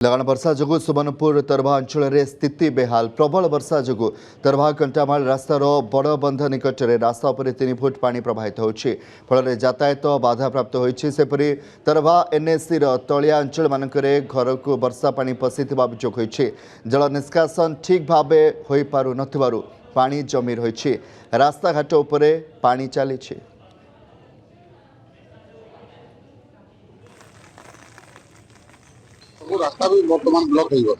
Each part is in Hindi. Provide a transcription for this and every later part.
लगाण वर्षा जो सुवर्णपुर तरभा अंचल में स्थिति बेहाल। प्रबल वर्षा जो तरभा कंटामाल रास्तार बड़ बंध निकट में रास्ता पर 3 फुट पानी प्रवाहित होछि, फल यातायात बाधा प्राप्त होइछि। सेपरि तरभा एनएससी तलिया अंचल मानकरे घर को वर्षा पानी पशिथिबा अभियोग होइछि। जल निष्कासन ठीक भावे होई पारु नथिबारु पानी जमी रहिछि। रास्ता घाट उपरे पानी चलीछि। रास्ता भी बर्तमान ब्लॉक हो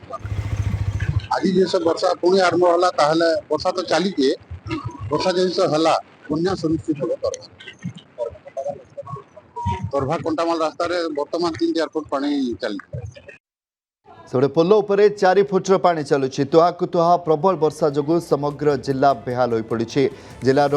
आज जैसे वर्षा पुणी आरंभ है वर्षा तो चली वर्षा जैसे है बन्या सुनिश्चित हो तरभा कंटामाल रास्ता बर्तमान 3-4 फुट पानी चली से पोल उपर 4 फुटर पानी चलुछि। तुहाकु तुहा प्रबल वर्षा जो समग्र जिला बेहाल हो पड़ी। जिलार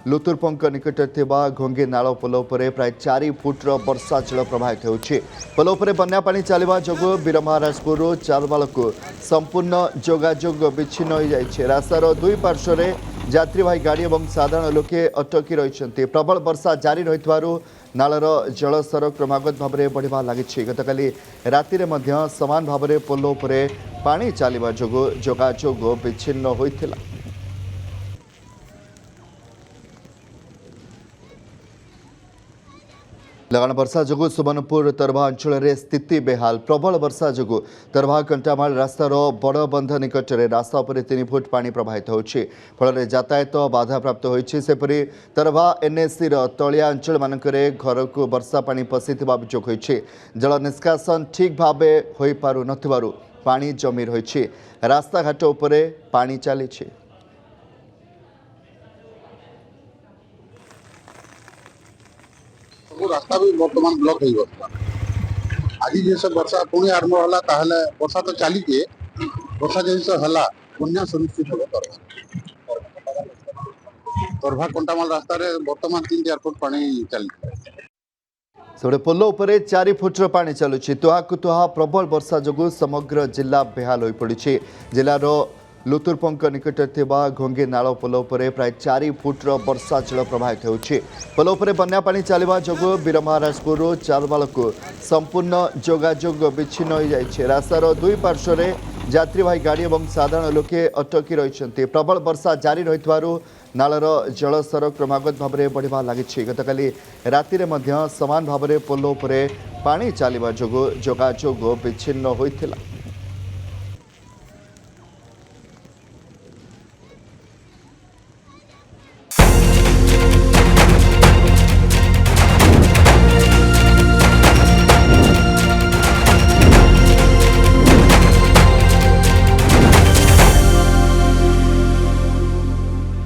लुतुरपंक निकट थिबा घोंगी नाल पोल उपर प्राय 4 फुटर वर्षा जल प्रवाहित होछि। पोल उपर बन्या पानी चलिबा जोगु वीरमहाराजपुर चारवाल को संपूर्ण जोगाजोग विच्छिन्न हो जाइछे। रास्तार दुई पार्श्व यात्रीवाही गाड़ी और साधारण लोके अटकी रही। प्रबल वर्षा जारी रही नालर जलस्तर क्रमागत भाव में बढ़ा लगी। गतकाली राति समान भाव में पोल उपर पानी चलिबा जोगु जोगाजोग विच्छिन्न होइथिला। लगाण वर्षा जो सुवर्णपुर तरभा अंचल में स्थिति बेहाल। प्रबल वर्षा जो तरभा कंटामाल रास्तार बड़ बंध निकट में रास्ता पर 3 फुट पानी प्रवाहित होछि, फल यातायात बाधा प्राप्त होइछि। सेपरि तरभा एनएससी तलिया अंचल मानकरे घर को वर्षा पानी पशिथिबा अभियोग होइछि। जल निष्कासन ठीक भावे होई पारु नथिबारु पानी जमी रहिछि। रास्ता घाट उपरे पानी चलीछि। रास्ता भी बर्तमान ब्लॉक हो आज जैसे वर्षा पुणी आरंभ है वर्षा तो चली वर्षा जैसे है बन्या सुनिश्चित हो तरभा कंटामाल रास्ता बर्तमान 3-4 फुट पानी चली से पोल उपर 4 फुटर पानी चलुछि। तुहाकु तुहा प्रबल वर्षा जो समग्र जिला बेहाल हो पड़ी। जिलार लुतुरपंक निकट थिबा घोंगी नाल पोल उपर प्राय 4 फुटर वर्षा जल प्रवाहित होछि। पोल उपर बन्या पानी चलिबा जोगु वीरमहाराजपुर चारवाल को संपूर्ण जोगाजोग विच्छिन्न हो जाइछे। रास्तार दुई पार्श्व यात्रीवाही गाड़ी और साधारण लोके अटकी रही। प्रबल वर्षा जारी रही नालर जलस्तर क्रमागत भाव में बढ़ा लगी। गतकाली राति समान भाव में पोल उपर पानी चलिबा जोगु जोगाजोग विच्छिन्न होइथिला।